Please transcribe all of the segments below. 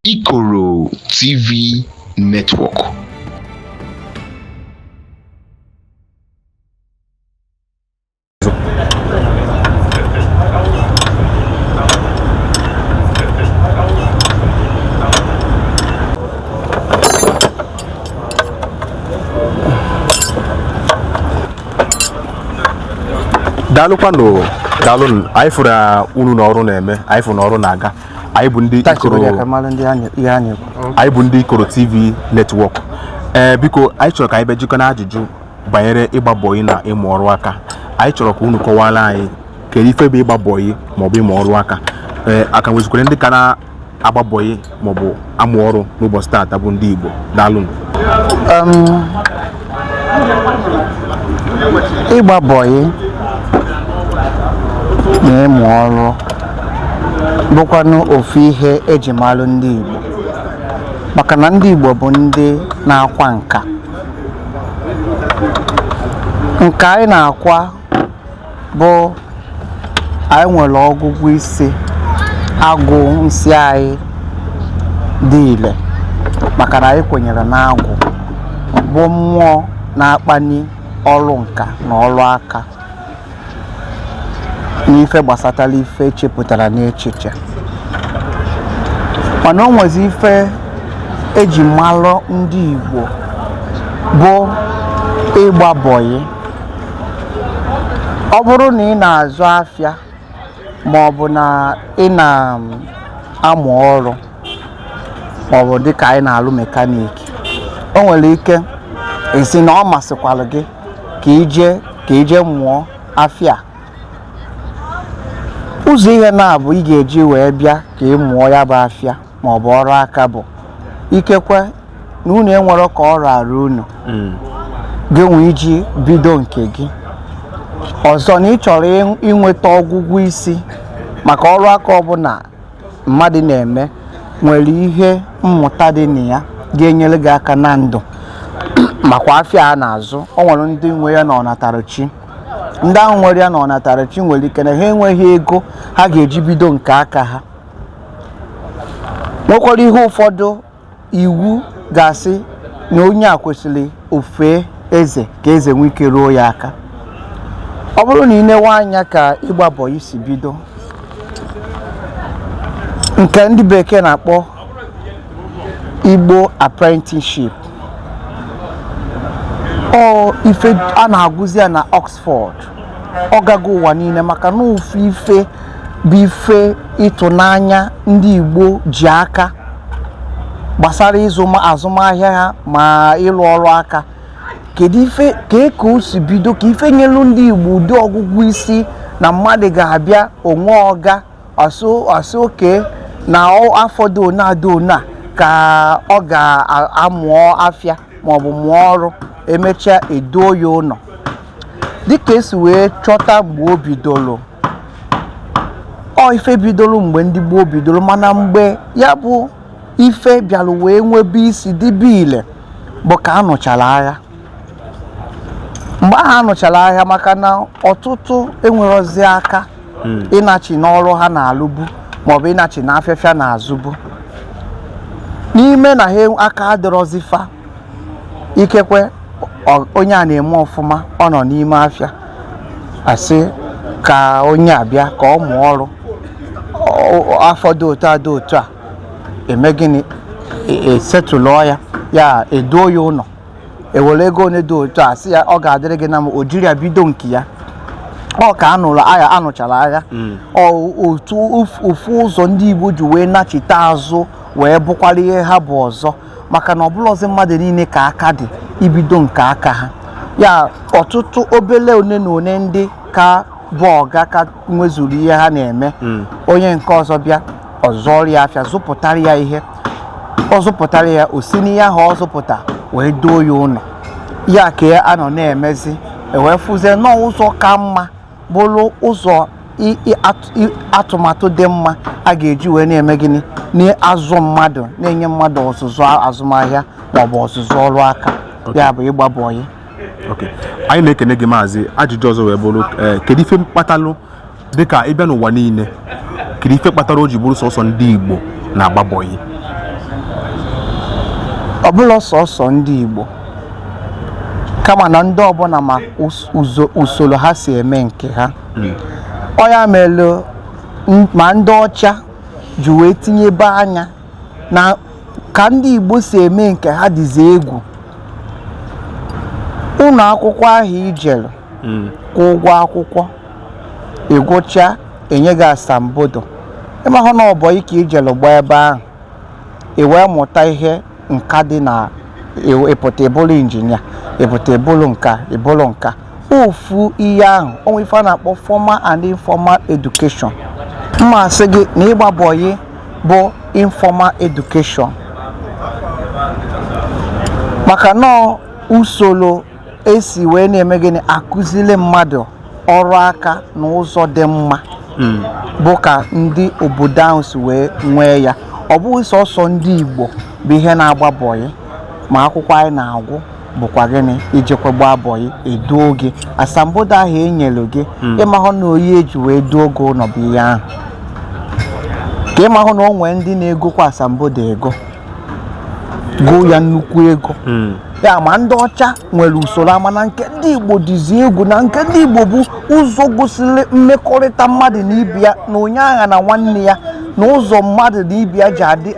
IKOROTV Network. Dalu kwano dalu aifura unu n'ọrụ na-eme aifu n'ọrụ na-aga aibu ndị IKOROTV Network. Biko anyị chọrọ ka anyị bejikọ na ajụjụ banyere ịgba bọyị na ịmụ ọrụ aka. Anyị chọrọ ka unu kọwara anyị kedu ife bụ ịgba bọyị maọbụ ịmụ ọrụ aka. Aka nwezikwere ndị ka na-agba bọyị maọbụ amụ ọrụ n'ụbọchị taata bụ ndị Igbo. Daalụ. Ịgba bọyị na ịmụ ọrụ bụkwanụ ofu ihe eji malụ ndị Igbo, maka na ndị Igbo bụ ndị na-akwa nka. Nka anyị na-akwa bụ anyị nwere ọgụgụ isi agụ nsị anyị dị ile, maka na anyị kwenyere na agụ bụ mmụọ na-akpani ọrụ nka na ọrụ aka n'ife gbasatara ife echepụtara n'echiche. Mana o nwezi ife eji malụ ndị Igbo bụ ịgba bọyị. Ọ bụrụ na ị na-azụ afịa ma ọ bụ na ị na-amụ ọrụ ma ọ bụ dịka anyị na-alụ mekaniki, o nwere ike esi na ọ masịkwara gị ka ije mụọ afịa. Ụzọ ihe na-abụ ị ga-eji wee bịa ka ị mụọ ya bụ afịa ma ọ bụ ọrụ aka bụ ikekwe na unu enwere ka ọrụ arụ unu ga-enwe iji bido nke gị. Ọzọ na ị chọrọ inweta ọgwụgwụ isi, maka ọrụ aka ọbụla mmadụ na-eme nwere ihe mmụta dị na ya ga-enyere gị aka na ndụ. Makwa afịa a na-azụ, o nwere ndị nwe ya na ọnatarachi. Ndị ahụ nwere ya na ọnatarachi nwere ike na ha enweghị ego ha ga-eji bido nke aka ha. Nwekwara ihe ụfọdụ iwu ga-asị na onye a kwesịrị ofe eze ka eze nwee ike ruo ya aka. Ọ bụrụ na ị na-ewe anya ka ịgba bọyị si bido, nke ndị bekee na-akpọ IGBO Apprenticeship, ife a na-agụzi ya na Oxford, ọ gago ụwa niile, maka na ofu ife bụ ife ịtụnanya ndị Igbo ji aka gbasara azụmahịa ha ma ịlụ ọrụ aka. Kedu ife ka o si bido, ka ife nyelu ndị Igbo ụdị ọgụgụ isi na mmadụ ga-abịa onwe ọga asị oke na afọ dona ka ọ ga-amụọ afịa maọbụ mụọ ọrụ, emechaa edo ya ụlọ dịka esi wee chọta mgbe o bidoro. Ife bidoro mgbe ndị gboo bidoro, mana mgbe ya bụ ife bịara wee nwebe isi dịbe ile bụ ka anụchara agha. Mgbe ahụ anụchara agha, maka na ọtụtụ enwerozi aka ịnachi n'ọrụ ha na-alụbu maọbụ ịnachi na afịafịa na-azụbu. N'ime na ha aka adịrọzifa, ikekwe onye a na-eme ọfụma, ọ nọ n'ime afịa, asị ka onye abịa ka ọ mụọ ọrụ afọ dị otu a eme gịnị, esetụlụọ ya edo ya ụlọ, ewere ego onye dị otu a sị ya ọ ga-adịrị gị na ma o jiri ya bido nke ya. Ọ ka anụchara agha. Otu ofu ụzọ ndị Igbo ji wee nachite azụ wee bụkwara ihe ha bụ ọzọ, maka na ọbụlọzi mmadụ niile ka aka dị ibido nke aka ha. Ya ọtụtụ obele one na one ndị ka bụ ọga ka nwezuru ihe ha na-eme, onye nke ọzọ bịa ọzọrọ ya afịa, zụpụtara ya ihe, ọ zụpụtara ya, o si n'ihe ahụ ọ zụpụta wee doo ya ụlọ. Ya ka ya anọ na-emezi, ewee fụzie n'ụzọ ka mma bụrụ ụzọ atụmatụ dị mma a ga-eji wee na-eme gịnị, na-azụ mmadụ, na-enye mmadụ ọzụzụ azụmahịa maọbụ ọzụzụ ọrụ aka. Ya bụ ịgba bọyị. Anyị na-ekene gị maazị. Ajụjụ ọzọ wee bụrụ kedu ife mkpatalụ dịka ịbịa n'ụwa niile, kedu ife kpatara o ji bụrụ sọsọ ndị Igbo na-agba bọyị? ọ bụla sọsọ ndị Igbo kama na ndị ọbụla ma usoro ha si eme nke ha ọ ya mere ma ndị ọcha ji wee tinyebe anya na ka ndị Igbo si eme nke ha dịzi egwu ụlọ akwụkwọ ahụ ijelu kwụ ụgwọ akwụkwọ ịgụcha enye gị asambodo ịmahụ na ọbọ ike ijelu gba ebe ahụ wee mụta ihe nka dị na ịpụta ịbụrụ injinia ịpụta ịbụrụ nka ịbụrụ nka ofu ihe ahụ onwe ife a na-akpọ formal and informal education mma sị gị na ịgba bọyị bụ informal education maka na usoro esi wee na-eme gịnị akụzili mmadụ ọrụ aka n'ụzọ dị mma bụ ka ndị obodo ahụ si wee nwee ya ọ bụghị sọsọ ndị Igbo bụ ihe na-agba bọyị ma akwụkwọ anyị na-agwụ bụkwa gịnị ijekwa gbaa bọyị edo gị asambodo ahụ enyelu gị ịmahụ na oyi eji wee duo gị ụlọ bụ ihe ahụ ka ịmahụ na o nwee ndị na-egokwa asambodo ego gụọ ya nnukwu ego ya ma ndị ọcha nwere usoro ama na nke ndị Igbo dịzi egwu na nke ndị Igbo bụ ụzọ gosiri mmekọrịta mmadụ na ibe ya na onye agha na nwanne ya na ụzọ mmadụ na ibe ya ji adị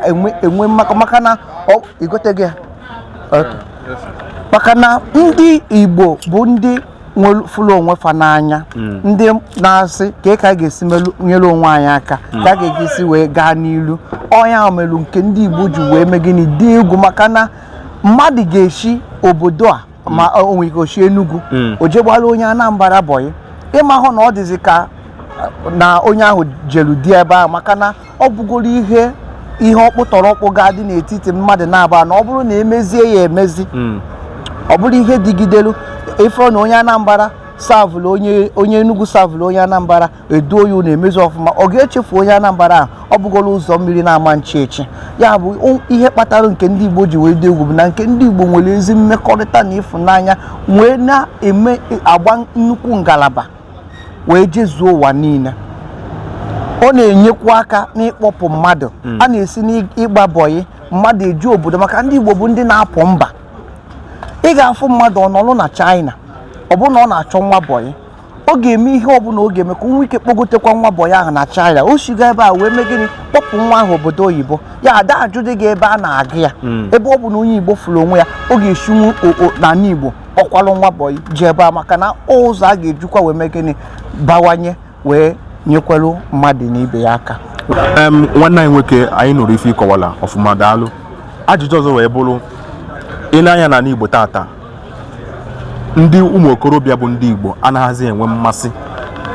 enwe maka na igote gị maka na ndị Igbo bụ ndị fụrụ onwe fa n'anya ndị na-asị ka a ga-esi nyere onwe anyị aka ka a ga-esi wee gaa n'ilu ọnya merụ nke ndị Igbo ji wee mee gịnị dị egwu maka na mmadụ ga-eshi obodo a ma o nwere ike oshi Enugu o jegbara onye Anambra bọyị ịmahụ na ọ dịzi ka na onye ahụ jelu dị ebe ahụ maka na ọ bụgoro ihe ọkpụtọrọkpụ ga-adị n'etiti mmadụ na-aba na ọ bụrụ na emezie ya emezi ọ bụrụ ihe dịgidelu ifo na onye Anambra savụlụ onye Enugu savụlụ onye Anambra edo oyi na-emezi ọfụma ọ ga-echefu onye Anambra ahụ ọ bụgoro ụzọ mmiri na-ama nchi echi ya bụ ihe kpatara nke ndị Igbo ji wee dị egwu bụ na nke ndị Igbo nwere ezi mmekọrịta na ịfụnanya wee na-eme agba nnukwu ngalaba wee jezuo ụwa niile ọ na-enyekwa aka n'ịkpọpụ mmadụ a na-esi n'ịgba bọyị mmadụ eju obodo maka ndị Igbo bụ ndị na-apụ mba ị ga-afụ mmadụ ọ nọrọ na China ọ bụ na ọ na-achọ nwa bọyị ọ ga-eme ihe ọbụla ọ ga-eme ka nwa ike kpogotekwa nwa bọyị ahụ na China o shiga ebe a wee mee gịnị kpọpụ nwa ahụ obodo oyibo ya ada ajụdị gị ebe a na-agụ ya ebe ọ bụ na onye Igbo fụrụ onwe ya ọ ga-eshinwu n'ala Igbo ọkwalụ nwa bọyị ji ebe a maka na ụzọ a ga-ejikwa wee mee gịnị bawanye wee nyekwelu mmadụ na ibe ya aka nwanne anyị nwoke anyị nụrụ ife ịkọwala ọfụma daalụ ajụjụ ọzọ wee bụrụ ile anya na n'Igbo tata ndị ụmụ okorobịa bụ ndị Igbo anaghịzi enwe mmasị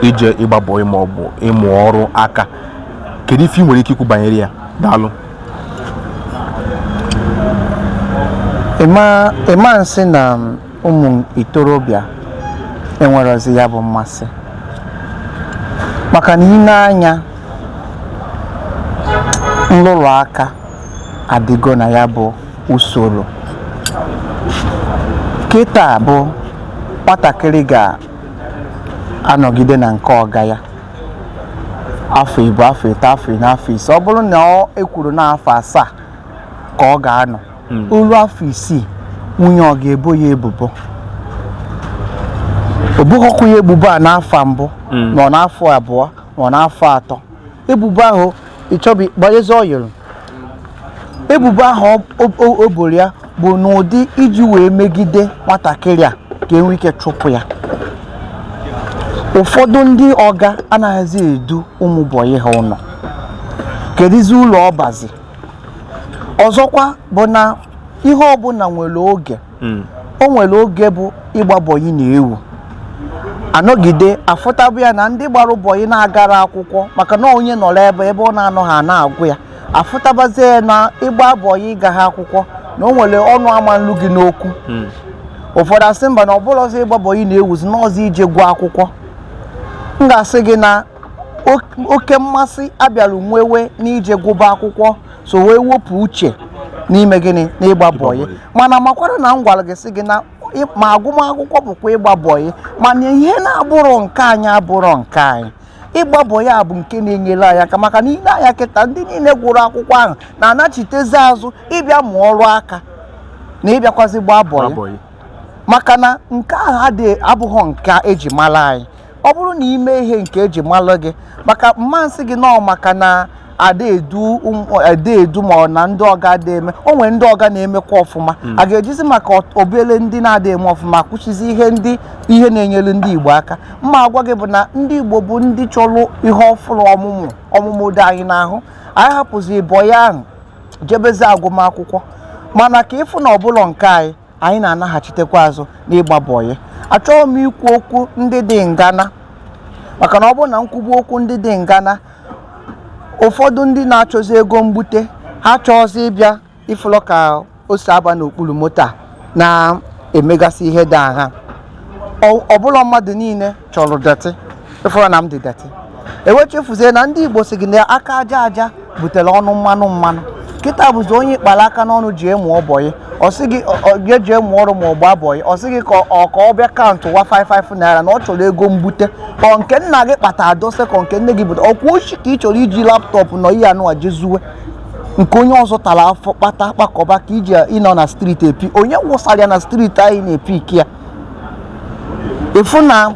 ije ịgba bọyị ma ọ bụ ịmụ ọrụ aka kedu ife ị nwere ike ikwu banyere ya daalụ ịma nsị na ụmụ itorobịa enwerezi ya bụ mmasị maka na ile anya nlụrụ aka adịgo na ya bụ usoro kịta bụ nwatakịrị ga-anọgide na nke ọga ya afọ ibu afọ ito afọ ino afọ ise ọ bụrụ na ọ ekwuru na afọ 7 ka ọ ga-anọ olu afọ 6 nwunye ọ ga-ebo ya ebubo o bughọkwa ya ebubo a n'afọ mbụ nọ n'afọ abụọ nọ n'afọ atọ ebubo ahụ ịchọbi gbanyezi oyiri ebubo ahụ o boro ya bụ n'ụdị iji wee megide nwatakịrị a ka enwe ike chụpụ ya ụfọdụ ndị ọga anaghịzi edu ụmụ bọyị ha ụlọ kedizi ụlọ ọbazi ọzọkwa bụ na ihe ọbụla nwere oge o nwere oge bụ ịgba bọyị na-ewu anọgide afụtabụ ya na ndị gbara bọyị na-agara akwụkwọ maka na onye nọrọ ebe ọ na-anọ ha na-agụ ya afụtabazie na ịgba bọyị ịga ha akwụkwọ na o nwere ọnụ ama nlu gị n'okwu ụfọdụ asị mba na ọbụla ọzọ ịgba bọyị na-ewuzi n'ọzọ ije gụọ akwụkwọ m ga-asị gị na oke mmasị abịara nwewe n'ije gụba akwụkwọ so wee wepụ uche n'ime gịnị n'ịgba bọyị mana makwara na m gwara gị sị gị na ma agụmakwụkwọ bụkwa ịgba bọyị mana ihe na-abụrụ nke anyị abụrụ nke anyị ịgba bọyị a bụ nke na-enyere anyị aka maka na ile anya kịta ndị niile gwụrụ akwụkwọ ahụ na-anachitezi azụ ịbịa mụọ ọrụ aka na ịbịakwazi gbaa bọyị maka na nke ahụ abụghị nke eji mara anyị. Ọ bụrụ na ime ihe nke eji mara gị maka mmasị gị nọ maka na ada edu ma ọ na ndị ọga ada eme, o nwere ndị ọga na-emekwa ọfụma, a ga-ejizi maka obele ndị na-ada eme ọfụma kwụsịzi ihe na-enyere ndị Igbo aka. Mma agwa gị bụ na ndị Igbo bụ ndị chọrọ ihe ọfụrụ ọmụmụ dị anyị n'ahụ. Anyị hapụzi bọyị ahụ jebezi agụmakwụkwọ, mana ka ịfụ na ọbụla nke anyị na-anaghachitekwa azụ n'ịgba bọyị. Achọghị m ikwu okwu ndị dị ngana maka na ọ bụrụ na nkwubu okwu ndị dị ngana, ụfọdụ ndị na-achọzi ego mgbute ha chọọzi ịbịa ifụlọ ka o si aba n'okpuru moto na-emegasị ihe dị agha. Ọbụla mmadụ niile chọrọ deti, ịfụrụ na m dị deti. Ewechefuzie na ndị Igbo si gị na aka aja butere ọnụ mmanụ. Kịta bụzi onye ịkpara aka n'ọnụ ji emụọ bọyị, ọ sị gị ga-eji emụ ọrụ ma ọ gbaa bọyị, ọ sị gị ka ọ bịa kaụntụ 55 naira na ọ chọrọ ego mbute. Ọ nke nna gị kpata adọse ka nke nne gị bute, ọkwa ochi ka ị chọrọ iji laptọpụ nọ ihe anụwa jezuwe nke onye ọzọ tara afọ kpata kpakọba ka iji ịnọ na streeti epi. Onye wụsara ya na streeti anyị na-epi ike ya. Ịfụ na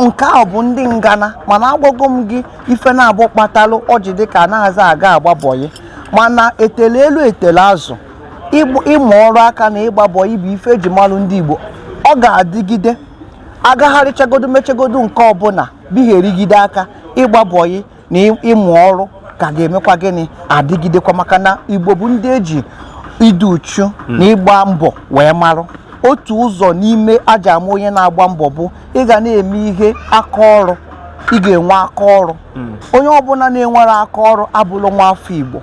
nke a bụ ndị ngana, mana agwago m gị ife na-abụ kpatalụ ọjị dịka anaghịzi aga agba bọyị, mana etele elu etele azụ. Ịmụ ọrụ aka na ịgba bọyị bụ ife eji malụ ndị Igbo. Ọ ga-adịgide agagharịchagodo mechagodo nke ọbụla bigherigide aka. Ịgba bọyị na ịmụ ọrụ ka ga-emekwa gịnị adịgidekwa, maka na Igbo bụ ndị eji ịdị uchu na ịgba mbọ wee marụ. Otu ụzọ n'ime aja ama onye na-agba mbọ bụ ị ga na-eme ihe aka ọrụ, ị ga-enwe aka ọrụ. Onye ọbụla na-enwere aka ọrụ abụrụ nwa afọ Igbo.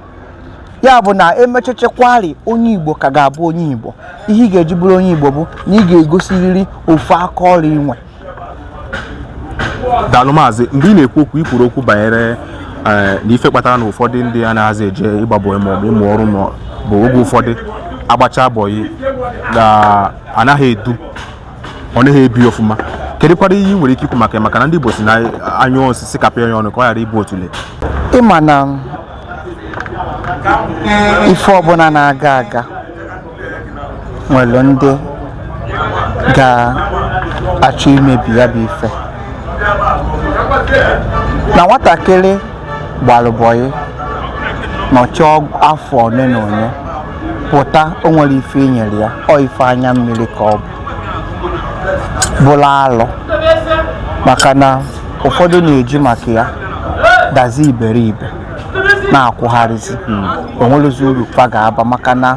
Ya bụ na emechechekwari onye Igbo ka ga-abụ onye Igbo. Ihe ị ga-eji bụrụ onye Igbo bụ na ị ga-egosiriri ofu aka ọrụ inwe. Daalụ maazị, mgbe ị na-ekwu okwu ikwuru okwu banyere na ife kpatara na ụfọdụ ndị anaghịzi eje ịgba bọyị ma ọ bụ ịmụ ọrụ bụ oge ụfọdụ agbacha bọyị anaghị edu, ọ naghị ebi ọfụma. Kedụkwara ihe ị nwere ike ikwu maka na ndị Igbo si na anyụ osisi kapịa ya ọnụ ka ọ ghara ịbụ otule? Ịma na ife ọbụla na-aga nwere ndị ga-achọ imebi ya bụ ife. Na nwatakịrị gbalụ bọyị nọchi afọ ole na ole pụta, o nwere ife enyere ya, ọ ife anya mmiri ka ọ bụrụ alụ, maka na ụfọdụ na-eji maka ya dazi iberibe na-akwụgharịzi. O nwerezi uru fa ga-aba, maka na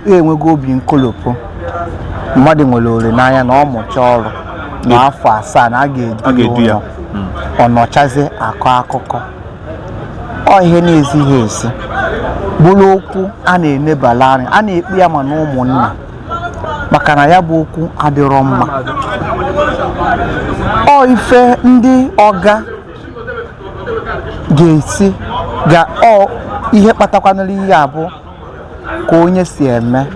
enwego obi nkolopụ. Mmadụ nwere olileanya na ọ mụcha ọrụ n'afọ 7 na a ga-edu ya, ọ nọchazi akọ akụkọ. Ọ ihe na-ezighị ezi bụrụ okwu a na-enebala anya, a na-ekpe ya ma na ụmụnna, maka na ya bụ okwu adịrọ mma. Ọ ife ndị ọga ga-esi ihe kpatakwanụrụ ihe abụ ka onye si eme,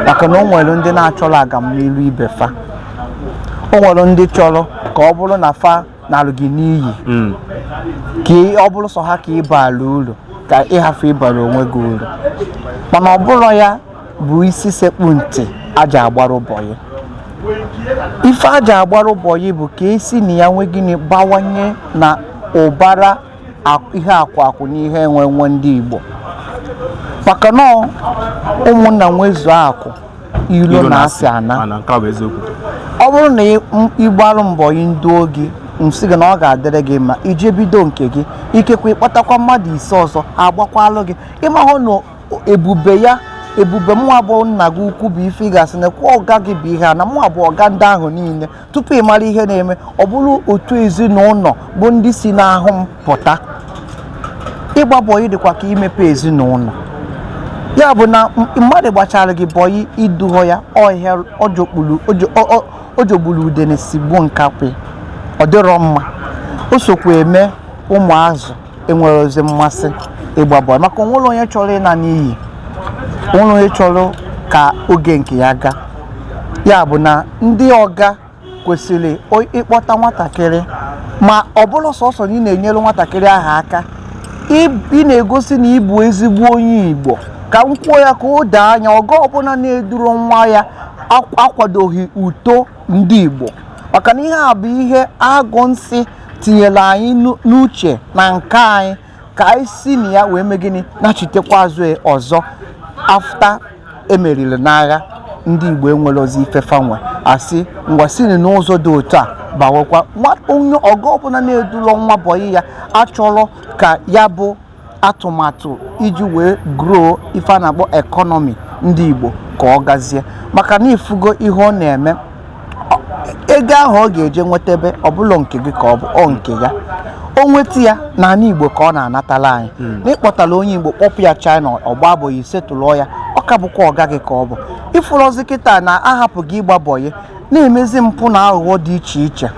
maka na o nwere ndị na-achọrọ agamnilu ibe fa. O nwere ndị chọrọ ka ọ bụrụ na fa na-alụ gị n'iyi, ka ọ bụrụ sọ ha ka ịbara uru ka ịhafe ịbara onwe gị uru. Mana ọ bụrụ ya bụ isi sekpu ntị aja agbara ụbọyị. Ife aja agbara ụbọyị bụ ka esi na ya nwe gịnị bawanye na ụbara ihe akwụ na ihe enwe ndị Igbo. Maka na ụmụnna nwezuo akụ ilo na-asị ana. Ọ bụrụ na ịgbarụ mbọyị ndị oge nsị gị na ọ ga-adịrị gị mma, ije bido nke gị, ikekwe ịkpọtakwa mmadụ ise ọzọ agbakwalụ gị. Ịmahụ na ebube mwa bụ nna gị ukwu bụ ife ị ga-asị na kwa ọga gị bụ ihe a na mwa bụ ọga ndị ahụ niile. Tupu ị mara ihe na-eme, ọ bụrụ otu ezinụlọ bụ ndị si n'ahụ m pụta. Ịgba bọyị dịkwa ka imepe ezinụlọ. Ya bụ na mmadụ gbachara gị bọyị iduho ya, o jogburu udene si gbuo nkapị, ọ dịrọ mma. O sokwa eme ụmụazụ enwere ozi mmasị ịgba bọyị, maka onwere onye chọrọ ịna n'iyi, onwere onye chọrọ ka oge nke ya gaa. Ya bụ na ndị ọga kwesịrị ịkpọta nwatakịrị, ma ọ bụrụ sọsọ na ị na-enyere nwatakịrị ahụ aka, ị na-egosi na ị bụ ezigbo onye Igbo, ka m kwuo ya ka o doo anya oge ọbụla na-eduru nwa ya akwadoghị uto ndị Igbo maka na ihe a bụ ihe agụ nsị tinyere anyị n'uche na nke anyị ka anyị si na ya wee mee gịnị nachitekwa azụ ọzọ afta emeriri n'agha ndị Igbo enwere ozi ife fanwe asị ngwa sini n'ụzọ dị otu a bawekwa onye oge ọbụla na-eduru nwa bọyị ya achọrọ ka ya bụ atụmatụ iji wee grow ife a na-akpọ ekọnọmi ndị Igbo ka ọ gazie maka na ifugo ihe ọ na-eme ego ahụ ọ ga-eje nwetebe ọbụla nke gị ka ọ bụ nke ya o nweta ya n'ala Igbo ka ọ na-anatala anyị n'ịkpọtala onye Igbo kpọpụ ya China ọgba abụghị setụlụọ ya ọ ka bụkwa ọga gị ka ọ bụ ifụrọzi kịta na-ahapụ gị ịgba bọyị na-emezi mpụ na aghụghọ dị iche iche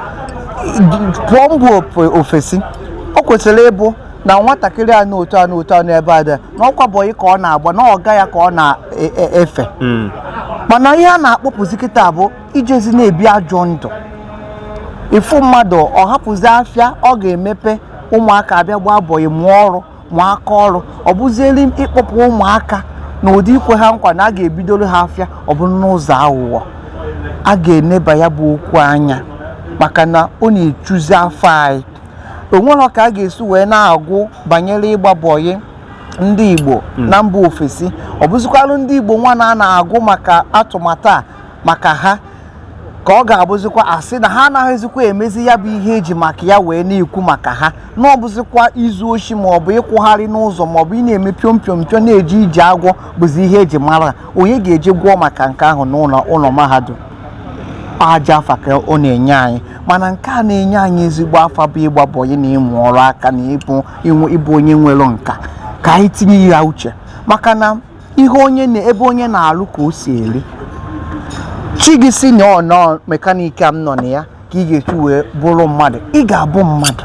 pụọ mbụ ofesi o kwesịrị ịbụ na nwatakịrị a n'otu a n'ebe a dị na ọkwa bọyị ka ọ na-agba na ọga ya ka ọ na-efe mana ihe a na-akpọpụzi kịta bụ ijezi na-ebi ajọ ndụ ifu mmadụ ọ hapụzi afịa ọ ga-emepe ụmụaka abịa gbaa bọyị mụọ ọrụ mụọ aka ọrụ ọ bụzieli ịkpọpụ ụmụaka na ụdị ikwe ha nkwa na a ga-ebidoro ha afịa ọ bụ n'ụzọ aghụghọ a ga-eneba ya bụ okwu anya maka na ọ na-echuzi afọ anyị onwere ka a ga-esi wee na-agụ banyere ịgba bọyị ndị Igbo na mba ofesi ọ bụzikwalụ ndị Igbo nwa na-agụ maka atụmatụ a maka ha ka ọ ga-abụzikwa asị na ha anaghịzikwa emezi ya bụ ihe eji maka ya wee na-ekwu maka ha na ọ bụzikwa izu oshi maọbụ ịkwụgharị n'ụzọ maọbụ ị na-eme pịọmpịọmpịọ na-eji ije agwọ bụzi ihe eji mara onye ga-eje gwụọ maka nke ahụ n'ụlọ mahadum aja afa ka ọ na-enye anyị mana nke a na-enye anyị ezigbo afa bụ ịgba bọyị na ịmụ ọrụ aka na ịbụ onye nwere nka ka anyị tinye ya uche maka na ihe ebe onye na-alụ ka o si eri chi gị si na ọ nọ mekaniki a m nọ na ya ka ị ga-esi wee bụrụ mmadụ ị ga-abụ mmadụ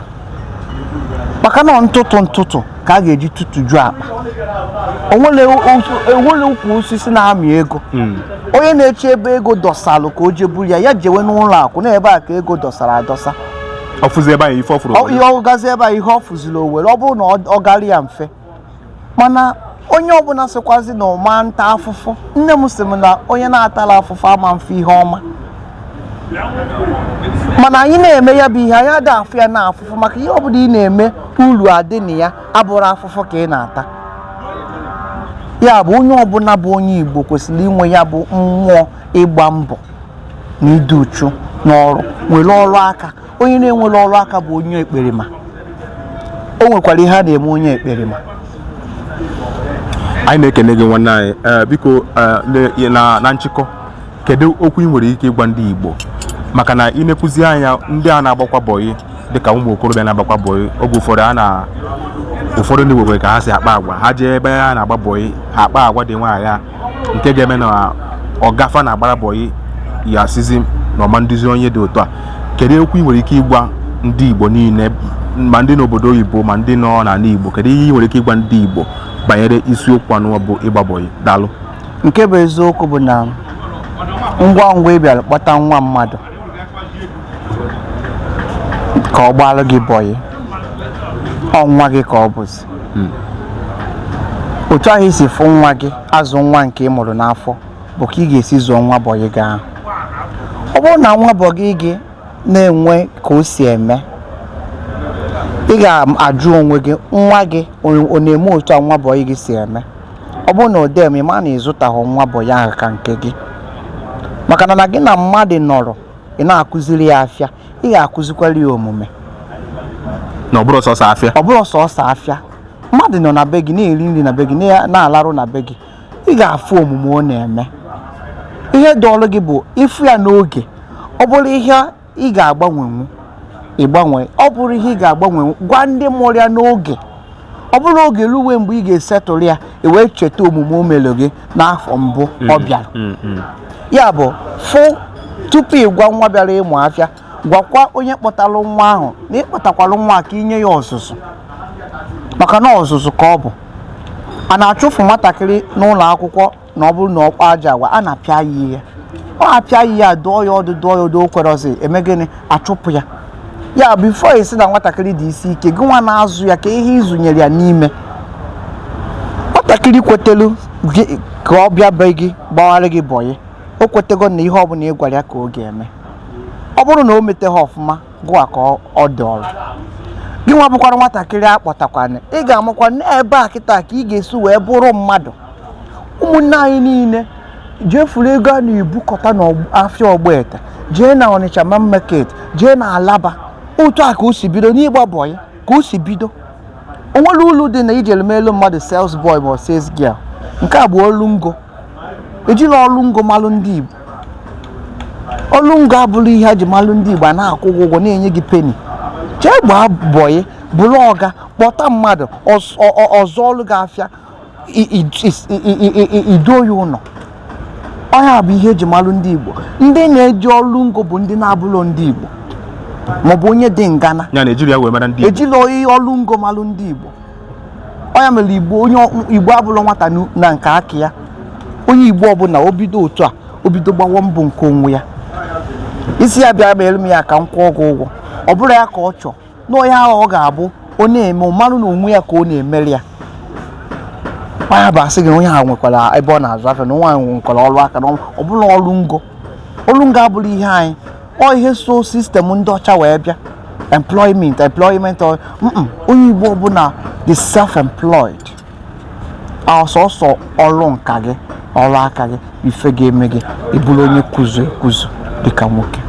maka na ntụtụ ka a ga-eji tụtụju akpa onwere ukwu osisi na-amị ego onye na-eche ebe ego dọsalụ ka o jeburu ya jewe n'ụlọ akụ na ebe a ka ego dọsara adọsa ọfụzi ebe anyị ife ọfụrụ ihe ọ gazi ebe a ihe ọ fụziri owere ọ bụrụ na ọ gara ya mfe mana onye ọbụla sịkwazi na ọma nta afụfụ nne m sị m na onye na-atala afụfụ ama mfe ihe ọma mana anyị na-eme ya bụ ihe anyị ada afụ ya na afụfụ maka ihe ọbụla ị na-eme uru adị na ya abụrụ afụfụ ka ị na-ata ya bụ onye ọbụla bụ onye Igbo kwesịrị inwe ya bụ mmụọ ịgba mbọ na ịdị uchu n'ọrụ nwere ọrụ aka onye na-enwere ọrụ aka bụ onye ekperima o nwekwara ihe a na-eme onye ekperima anyị na-ekene gị nwanne anyị biko na nchịkọ kedu okwu ị nwere ike ịgwa ndị Igbo maka na ị na-ekwuzi anya ndị a na-agbakwa bọyị dịka ụmụ okorobịa na-agbakwa bọyị oge ụfọdụ ndị Igbo ka ha si akpa agwa ha jee ebe ha na-agba bọyị ha akpa agwa dị nwaanyị nke ga-eme na ọgafa na-agbara bọyị ya sizi na ọma nduzi onye dị otu a kedu okwu ị nwere ike ịgwa ndị Igbo niile ma ndị n'obodo oyibo ma ndị nọ n'ala Igbo kedu ihe ị nwere ike ịgwa ndị Igbo banyere isiokwu anụ bụ ịgba bọyị daalụ nke bụ eziokwu bụ na ngwa ị bịara kpọta nwa mmadụ ka ọ gbalụ gị bọyị ọ nwa gị ka ọ bụzi otu ahụ isi fụ nwa gị azụ nwa nke ị mụrụ n'afọ bụ ka ị ga-esi zụọ nwa bọyị gị ahụ ọ bụrụ na nwa bọyị gị na-enwe ka o si eme ị ga-ajụ onwe gị nwa gị ọ na-eme otu a nwa bọyị gị si eme ọ bụrụ na ọ dị eme ma na ịzụtaghị nwa bọyị ahụ ka nke gị maka na gị na mmadụ nọrọ ị na-akụziri ya afịa ị ga-akụzikwara ya omume na ọ bụrụ sọsọ afịa mmadụ nọ na be gị na-eri nri na be gị na-alarụ na be gị ị ga-afụ omume ọ na-eme ihe dọọrọ gị bụ ịfụ ya n'oge ọ bụrụ ihe ị ga-agbanwenwu ịgbanwe ọ bụrụ ihe ị ga-agbanwenwu gwa ndị mụrụ ya n'oge ọ bụrụ oge ruwe mgbe ị ga-esetụrụ ya wee cheta omume o mere gị n'afọ mbụ ọ bịara ya bụ fụ tupu ị gwa nwa bịara ịmụ afịa gwakwa onye kpọtara nwa ahụ na ịkpọtakwara nwa ka inye ya ọzụzụ maka na ọzụzụ ka ọ bụ a na-achụfu nwatakịrị n'ụlọ akwụkwọ na ọ bụrụ na ọkpa aja agwa a na-apịa ya ihe ọ apịa ya dụọ ya ọdụ o kwerozi eme gịnị achụpụ ya ya bụ ifo esi na nwatakịrị dị isi ike gị nwa na-azụ ya ka ihe ịzụnyere ya n'ime nwatakịrị kwetelu ka ọ bịa be gị gbawara gị bọyị o kwetego na ihe ọbụla ị gwara ya ka ọ ga-eme ọ bụrụ na o meteghị ọfụma gụwa ka ọ dị ọrụ gị nwa bụkwara nwatakịrị akpọtakwana ị ga-amakwa n'ebe a kịta ka ị ga-esi wee bụrụ mmadụ ụmụnne anyị niile jee furu ego a na-ebukọta n'afịa Ọgbete jee na Ọnịcha main market jee na Alaba otu a ka o si bido n'ịgba bọyị ka o si bido o nwere ulu dị na ijere melu mmadụ sales boy ma sales girl nke a bụ olungo ejila olungo malụ ndị Igbo olungo abụrụ ihe a ji malụ ndị Igbo a na-akwụ ụgwọ na-enye gị peni jee gbaa bọyị bụrụ ọga kpọta mmadụ ọzọ ọlụ gị afịa ido ya ụlọ ọnya bụ ihe eji malụ ndị Igbo ndị na-eji olungo bụ ndị na-abụrụ ndị Igbo maọbụ onye dị ngana ejila oyi olungo malụ ndị Igbo ọnya mere Igbo onye Igbo abụrụ nwata na nke aka ya onye Igbo ọbụla o bido otu a o bido gbawa mbọ nke onwe ya isi ya bịa mere m ya ka m kwụọ gị ụgwọ ọ bụrụ ya ka ọ chọọ n'onye ahụ ọ ga-abụ ọ na-eme mmanụ na onwe ya ka ọ na-emeri ya ọnya bụ asị gị onye ahụ nwekwara ebe ọ na-azụ afịa na nwaanyị nwekwara ọrụ aka na ọ bụrụ ọrụ ngo abụrụ ihe anyị ọ ihe so sistem ndị ọcha wee bịa employment onye Igbo ọbụla dị self-employed ọsọsọ ọrụ nka gị ọrụ aka gị ife ga-eme gị ịbụrụ onye kuzu dịka nwoke.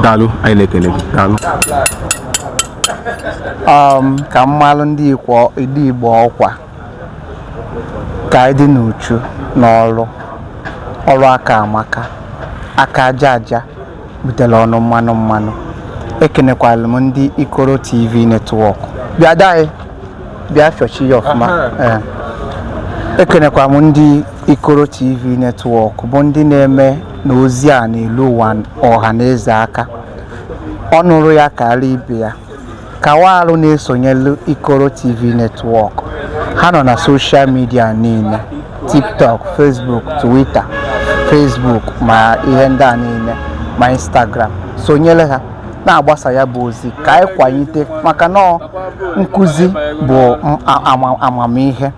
Daalụ, anyị na-ekele gị. Daalụ. Ka mmalụ ndị Igbo ọkwa ka anyị dị n'uchu n'ọrụ aka amaka aka aja butere ọnụ mmanụ ekenekwala m ndị IKOROTV netwọk bịa daị bịa fiochi ya ọfụma ekenekwa m ndị IKOROTV netwọk bụ ndị na-eme na ozi a n'elu ụwa ọha na eze aka ọnụrụ ya karịa ibe ya kawarụ na-esonyelu IKOROTV netwọk ha nọ na soshal midia niile TikTok, Facebook, Twitter, Facebook ma ihe ndị a niile ma Instagram sonyere ha na-agbasa ya bụ ozi ka anyị kwanyite maka na nkụzi bụ amamihe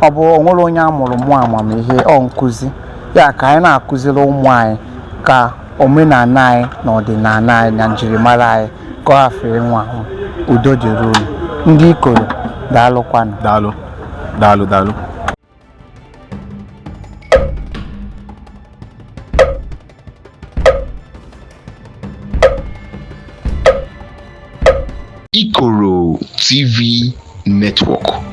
ọ bụ onwere onye amụrụ mụ amamihe nkụzi ya ka anyị na-akụziri ụmụ anyị ka omenala anyị na ọdịnala anyị na njirimara anyị ka ọ hafere nwa udo dịrị unu ndị Ikoro daalụkwanụ. Daalụ. IKOROTV Network.